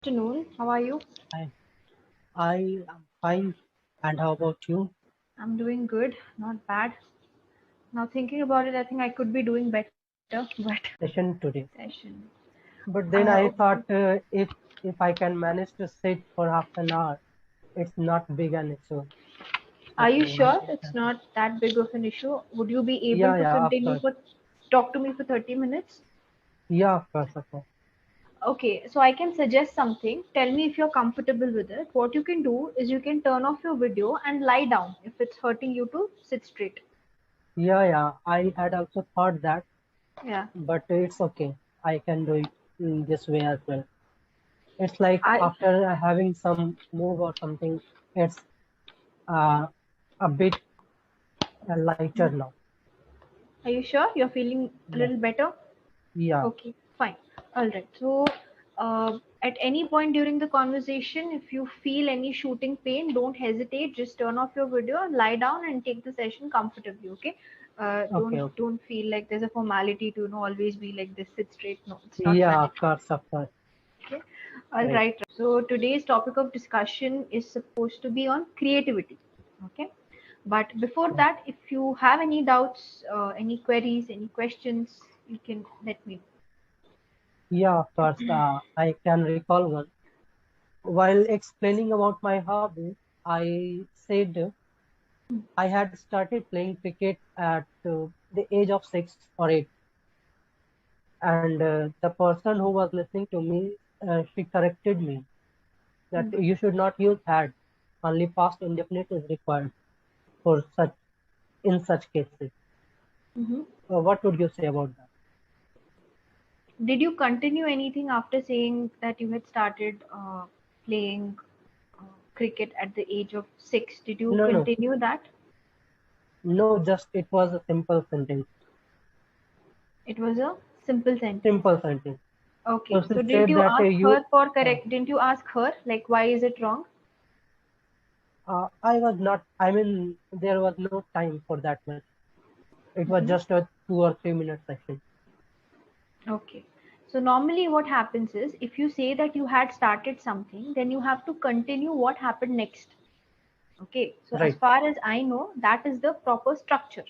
Afternoon. How are you? I, I am fine. And how about you? I'm doing good, not bad. Now thinking about it, I think I could be doing better, but Session today. session. But then I Okay. thought if I can manage to sit for half an hour, it's not big an issue. Are But you why sure is it's that? not that big of an issue? Would you be able Yeah, to yeah, of continue course. for talk to me for 30 minutes? Yeah, of course, of course. Okay, so I can suggest something. Tell me if you're comfortable with it. What you can do is you can turn off your video and lie down. If it's hurting you to sit straight. Yeah, yeah. I had also thought that, Yeah. but it's okay. I can do it in this way as well. It's like I after having some move or something, it's uh, a bit lighter now. Are you sure you're feeling a Yeah, little better? yeah. Okay, fine. All right. So, at any point during the conversation, if you feel any shooting pain, don't hesitate. Just turn off your video, lie down, and take the session comfortably. Okay. Okay, okay. Don't feel like there's a formality to always be like this. Sit straight. No, it's not Yeah, of mandatory. course, of course. Okay. All Right. right. So today's topic of discussion is supposed to be on creativity. Okay. But before Yeah. that, if you have any doubts, any queries, any questions, you can let me know. Yeah, of course. I can recall one. While explaining about my hobby, I said I had started playing cricket at the age of 6 or 8, and the person who was listening to me, she corrected me that Hmm. you should not use had. Only past indefinite is required for such in such cases. Mhm. What would you say about that? Did you continue anything after saying that you had started playing uh, cricket at the age of 6? Did you No, no, continue that? no. Just it was a simple sentence. It was a simple sentence. Simple sentence. So Okay, she so didn't said you that ask you. her for Uh, correct? Didn't you ask her like why is it wrong? I was not, I mean, there was no time for that much. It was Hmm. just a 2 or 3 minute session. Okay. So normally what happens is if you say that you had started something, then you have to continue what happened next. Okay. So as Right, far as I know, that is the proper structure.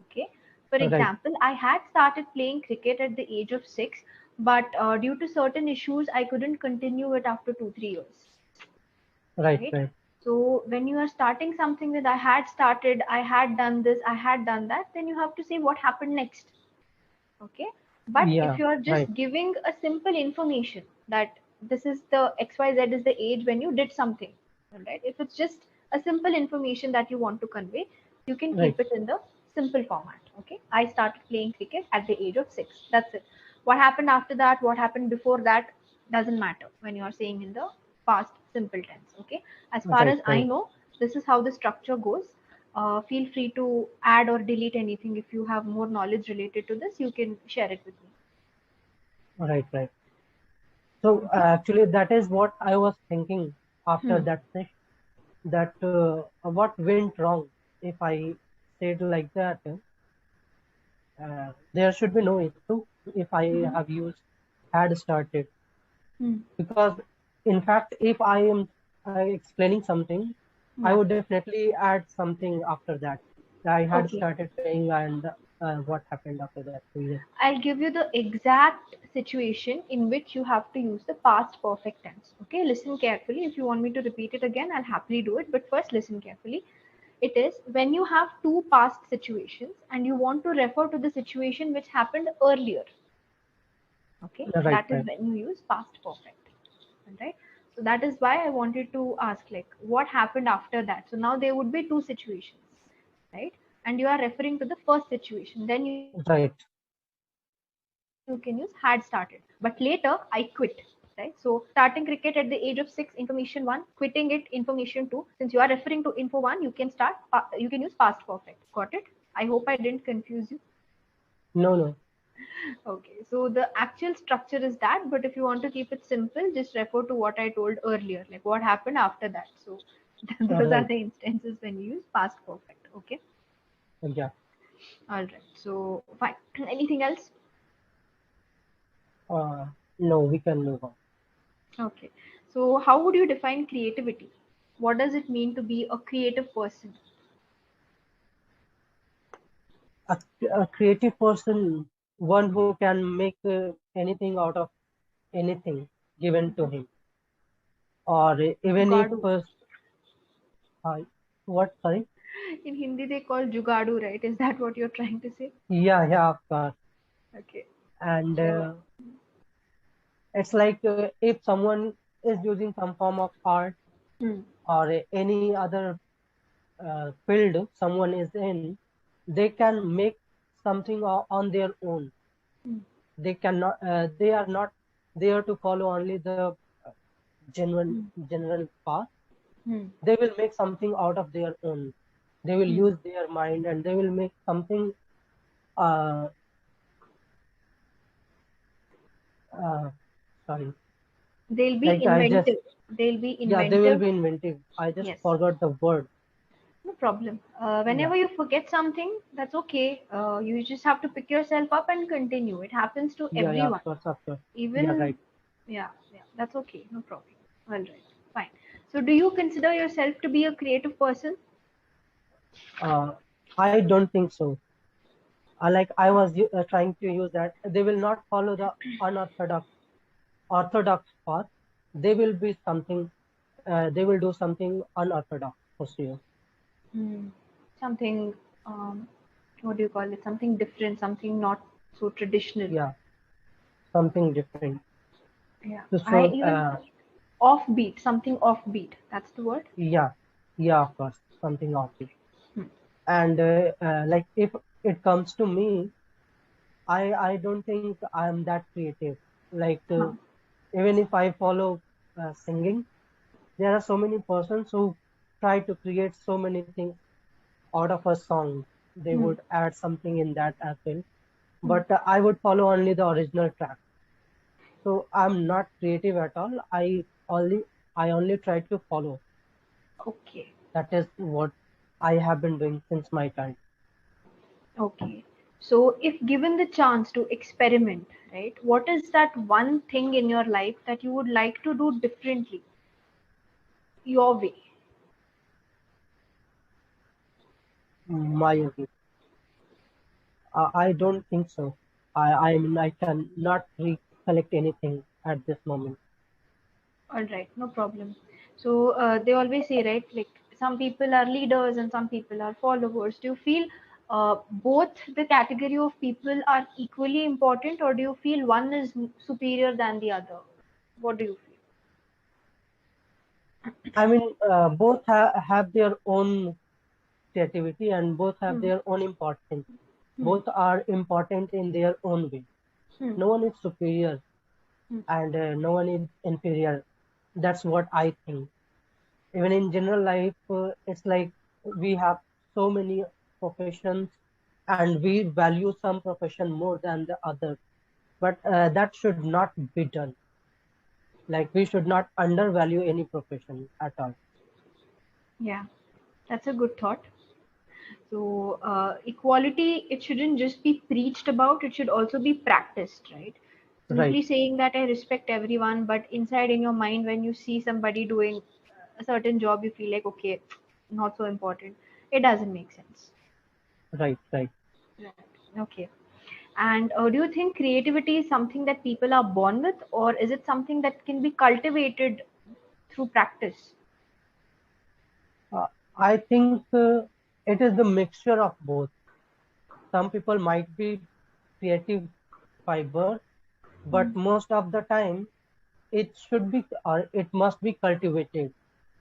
Okay. For right, example, I had started playing cricket at the age of 6, but due to certain issues, I couldn't continue it after 2, 3 years. right, Right. right. So when you are starting something that I had started, I had done this, I had done that, then you have to say what happened next. Okay. But if Yeah, you are right, just giving a simple information that this is the XYZ is the age when you did something, right? If it's just a simple information that you want to convey, you can right, keep it in the simple format. Okay. I started playing cricket at the age of 6. That's it. What happened after that, what happened before that doesn't matter when you are saying in the past simple tense. Okay. As far right, as I right, know, this is how the structure goes. Feel free to add or delete anything. If you have more knowledge related to this, you can share it with me. right, right. So Okay. actually, that is what I was thinking after Hmm. that session. That what went wrong if I said like that. There should be no issue if I Hmm. have used had started, Hmm. because in fact if I am explaining something, I Yeah. would definitely add something after that. I had Okay. started playing, and what happened after that. So yes. I'll give you the exact situation in which you have to use the past perfect tense. Okay. Listen carefully. If you want me to repeat it again, I'll happily do it. But first, listen carefully. It is when you have two past situations and you want to refer to the situation which happened earlier. Okay. Right, That is right. when you use past perfect. Right. So that is why I wanted to ask like what happened after that. So now there would be two situations, right? And you are referring to the first situation, then you can use Right. had started. But later I quit, right? So starting cricket at the age of 6, information 1, quitting it, information 2. Since you are referring to info 1, you can you can use past perfect. Got it? I hope I didn't confuse you. No, no. Okay, so the actual structure is that, but if you want to keep it simple, just refer to what I told earlier, like what happened after that. So those are Right. the instances when you use past perfect. Okay, Yeah. all right. So fine. Anything else? uh, no, we can move on. Okay. So how would you define creativity? What does it mean to be a creative person? A creative person, one who can make anything out of anything given to him, or even if Jugadu. uh, what? Sorry. In Hindi they call jugadu, right? Is that what you're trying to say? Yeah, yeah, of course. Okay. And So, it's like if someone is using some form of art hmm, or any other field someone is in, they can make something on their own. hmm, They cannot. They are not there to follow only the genuine hmm, general path. hmm, They will make something out of their own. They will hmm. use their mind and they will make something. Uh, uh, Sorry, They'll be like I just, inventive. They'll be yeah, they will inventive. be inventive. I just Yes. forgot the word. No problem. Yeah, Whenever you forget something, that's okay. You just have to pick yourself up and continue. It happens to yeah, yeah, everyone. of course. Yeah, Even, right. yeah, yeah, that's okay. No problem. All right, fine. So, do you consider yourself to be a creative person? Uh, I don't think so. I was trying to use that. They will not follow the orthodox path. They will be something. They will do something unorthodox for sure. Hmm. Something, um, what do you call it? Something different, something not so traditional. Yeah, something different. Yeah, To I show. even offbeat, something offbeat. That's the word. Yeah, yeah, of course, something offbeat. Hmm. And like if it comes to me, I don't think I'm that creative. Like Huh. even if I follow singing, there are so many persons who try to create so many things out of a song. They Hmm. would add something in that as well. Hmm. But I would follow only the original track. So I'm not creative at all. I only try to follow. Okay. That is what I have been doing since my child. Okay. So, if given the chance to experiment, right, what is that one thing in your life that you would like to do differently, your way? My opinion. I don't think so. I mean I can not recollect anything at this moment. All right, no problem. So, they always say, right, like some people are leaders and some people are followers. Do you feel both the category of people are equally important, or do you feel one is superior than the other? What do you feel? I mean both have their own creativity and both have Hmm. their own importance. Hmm. Both are important in their own way. Hmm. No one is superior Hmm. and no one is inferior. That's what I think. Even in general life, it's like we have so many professions and we value some profession more than the other. But that should not be done. Like we should not undervalue any profession at all. Yeah, that's a good thought. So, equality, it shouldn't just be preached about, it should also be practiced, right? Right, Simply saying that I respect everyone, but inside in your mind, when you see somebody doing a certain job, you feel like, okay, not so important. It doesn't make sense. right. Right. Okay. And do you think creativity is something that people are born with, or is it something that can be cultivated through practice? Uh, I think it is the mixture of both. Some people might be creative by birth, Hmm. but most of the time it should be or it must be cultivated.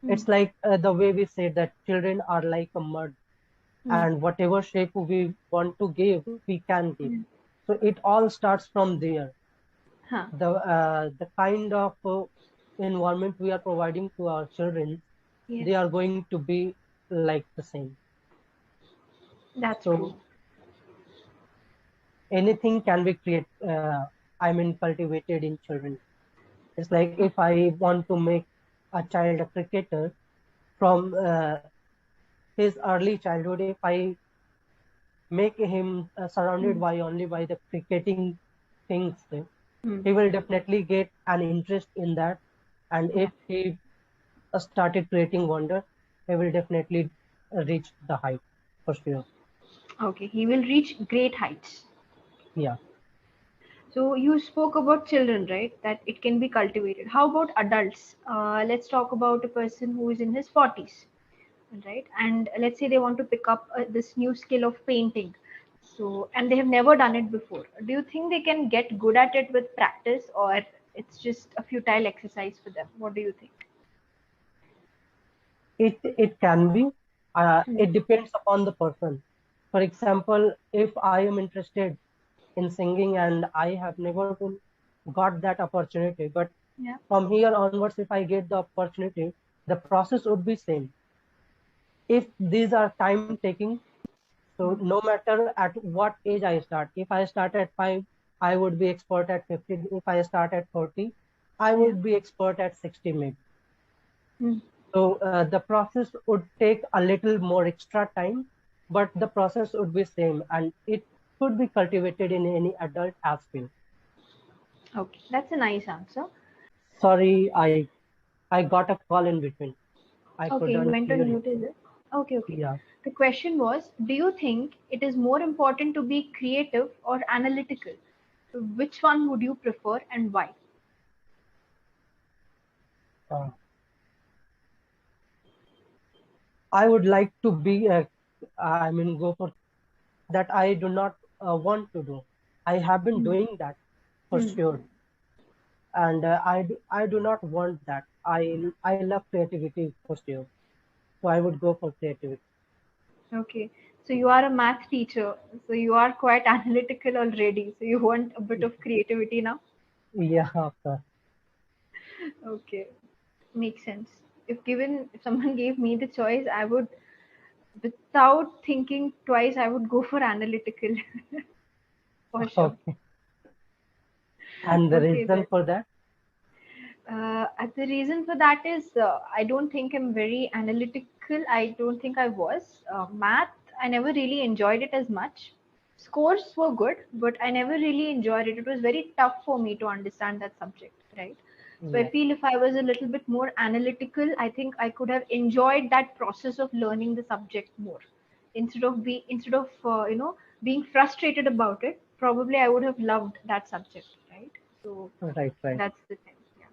Hmm. It's like the way we say that children are like a mud, Hmm. and whatever shape we want to give, we can give. Hmm. So it all starts from there. Huh. The kind of environment we are providing to our children, they Yes, are going to be like the same. that's true. So anything can be cultivated in children. It's like if I want to make a child a cricketer from his early childhood, if I make him surrounded Hmm. by only by the cricketing things, Hmm. he will definitely get an interest in that, And Yeah. if he started creating wonder, he will definitely reach the height for sure. Okay, he will reach great heights. Yeah. So you spoke about children, right? That it can be cultivated. How about adults? Let's talk about a person who is in his 40s, right? And let's say they want to pick up this new skill of painting. So, and they have never done it before. Do you think they can get good at it with practice, or it's just a futile exercise for them? What do you think? It can be. Hmm. It depends upon the person. For example, if I am interested in singing and I have never got that opportunity, but Yeah. from here onwards, if I get the opportunity, the process would be same. If these are time taking, so Hmm. no matter at what age I start, if I start at 5, I would be expert at 50. If I start at 40, I Yeah. would be expert at 60 maybe. Hmm. So the process would take a little more extra time, but the process would be same and it could be cultivated in any adult as well. Okay, that's a nice answer. Sorry, I got a call in between. I Okay, you couldn't went hear on you. mute, is it? Okay, okay. Yeah. The question was, do you think it is more important to be creative or analytical? So which one would you prefer and why? Uh, I would like to be, I mean, go for that. I do not want to do. I have been Hmm. doing that for Hmm. sure, and I do not want that. I love creativity for sure, so I would go for creativity. Okay. So you are a math teacher, so you are quite analytical already. So you want a bit of creativity now? Yeah, of course. Okay. Makes sense. If someone gave me the choice, I would, without thinking twice, I would go for analytical for sure. Okay. And the Okay reason then. for that? The reason for that is I don't think I'm very analytical. I don't think I was. Math, I never really enjoyed it as much. Scores were good, but I never really enjoyed it. It was very tough for me to understand that subject, right? So I Yeah, feel if I was a little bit more analytical, I think I could have enjoyed that process of learning the subject more. Instead of being frustrated about it, probably I would have loved that subject, right? So right, right. that's the thing. Yeah.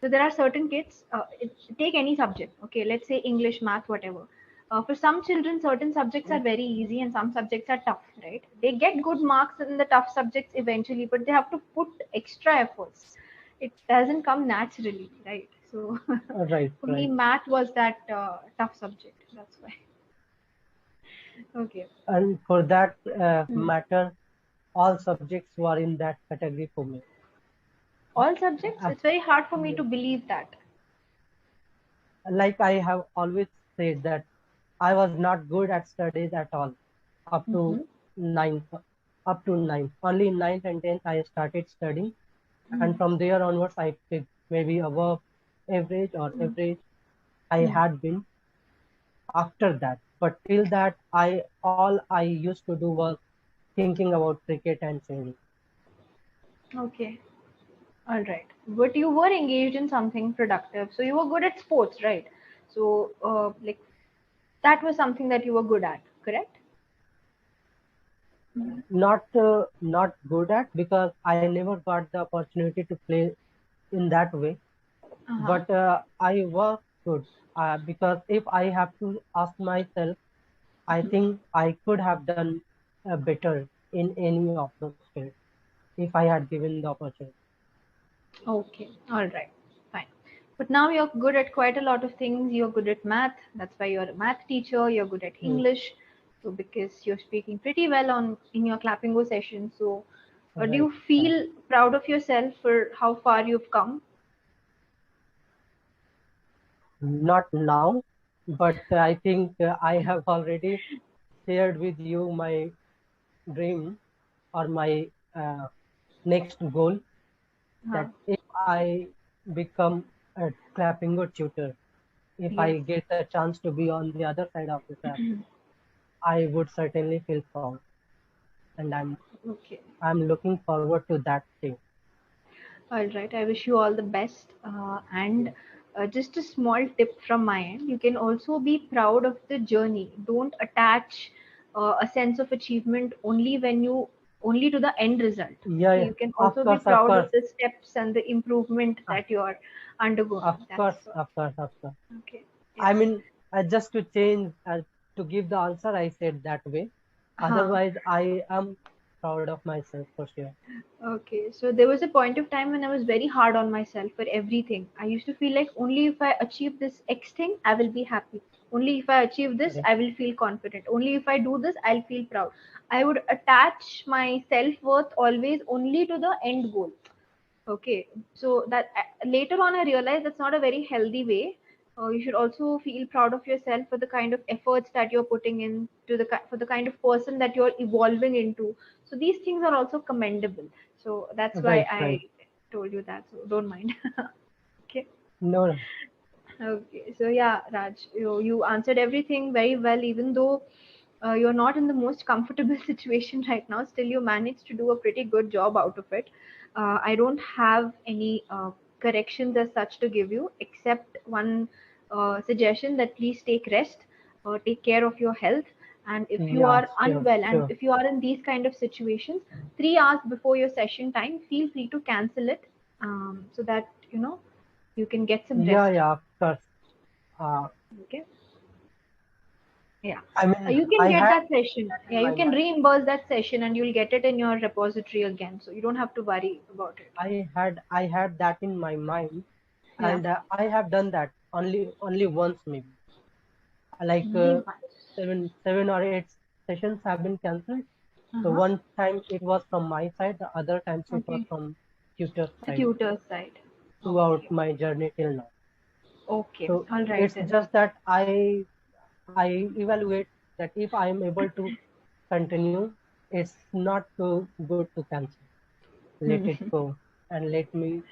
So there are certain kids, take any subject, okay, let's say English, math, whatever. For some children, certain subjects are very easy and some subjects are tough, right? They get good marks in the tough subjects eventually, but they have to put extra efforts. It doesn't come naturally, right? So Right, for me, right. math was that tough subject. That's why. Okay. And for that Hmm. matter, all subjects were in that category for me. All subjects, Uh, it's very hard for me yeah. to believe that. Like I have always said that I was not good at studies at all up Hmm. to ninth, up to ninth. Only in ninth and tenth I started studying, and from there onwards I picked maybe above average or average. I Hmm. had been after that, but till that I all I used to do was thinking about cricket and singing. Okay. All right. But you were engaged in something productive. So you were good at sports, right? So, like, that was something that you were good at, correct? Not good at because I never got the opportunity to play in that way. Uh-huh. But I was good because if I have to ask myself, I think I could have done better in any of those fields if I had given the opportunity. Okay. All right. Fine. But now you're good at quite a lot of things. You're good at math. That's why you're a math teacher. You're good at Hmm. English. So because you're speaking pretty well on in your Clapingo session. So do Right, you right. feel proud of yourself for how far you've come? Not now, but I think I have already shared with you my dream or my next goal Huh. that if I become a Clapingo tutor, if Yes. I get a chance to be on the other side of the trap, I would certainly feel proud, and Okay. I'm looking forward to that thing. All right. I wish you all the best. And Yeah, just a small tip from my end, you can also be proud of the journey. Don't attach a sense of achievement only to the end result. yeah, Okay, yeah. you can Of also be course, of proud course, of the steps and the improvement uh, that you're undergoing. of That's course, of course, of course. okay. I Yeah. mean, just to change, to give the answer, I said that way. Huh. Otherwise, I am proud of myself for sure. Okay, so there was a point of time when I was very hard on myself for everything. I used to feel like only if I achieve this X thing, I will be happy. Only if I achieve this, Correct. I will feel confident. Only if I do this, I'll feel proud. I would attach my self worth always only to the end goal. Okay, so that later on I realized that's not a very healthy way. You should also feel proud of yourself for the kind of efforts that you're putting in to for the kind of person that you're evolving into. So these things are also commendable. So that's why Right, I right. told you that. So don't mind. Okay. No, no. Okay, so yeah, Raj, you answered everything very well, even though you're not in the most comfortable situation right now. Still, you managed to do a pretty good job out of it. I don't have any corrections as such to give you, except one suggestion that please take rest, take care of your health, and if you Yeah, are sure, unwell and sure. if you are in these kind of situations, 3 hours before your session time, feel free to cancel it, so that you can get some Yeah, rest. yeah, of course. Uh, Okay. Yeah. I mean, You can I get had that session. that Yeah, in you my can mind. reimburse that session and you'll get it in your repository again. So you don't have to worry about it. I had that in my mind, Yeah. and I have done that only once maybe. Like Only once. seven or eight sessions have been cancelled. So Uh-huh. one time it was from my side, the other times it was Okay. from tutor's The side tutor side. throughout Okay. my journey till now. Okay. So All right it's then. just that I evaluate that if I am able to continue, it's not too good to cancel. Let it go and let me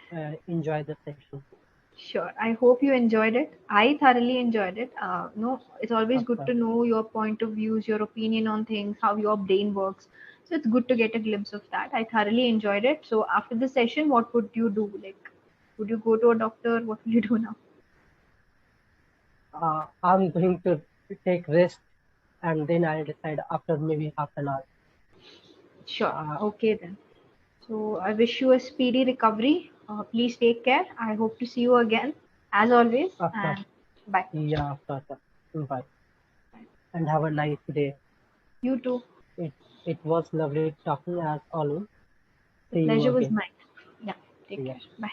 enjoy the session. Sure. I hope you enjoyed it. I thoroughly enjoyed it. No, it's always Of good course. to know your point of views, your opinion on things, how your brain works. So it's good to get a glimpse of that. I thoroughly enjoyed it. So after the session, what would you do? Like, would you go to a doctor? What will you do now? I'm going to take rest and then I'll decide after maybe half an hour. Sure. Uh, Okay then. So I wish you a speedy recovery. Please take care. I hope to see you again, as always. of course. And bye. Yeah, of course. Bye. And have a nice day. You too. It it was lovely talking as always. The See you pleasure was again. mine. Yeah. Take Yeah. care. Bye.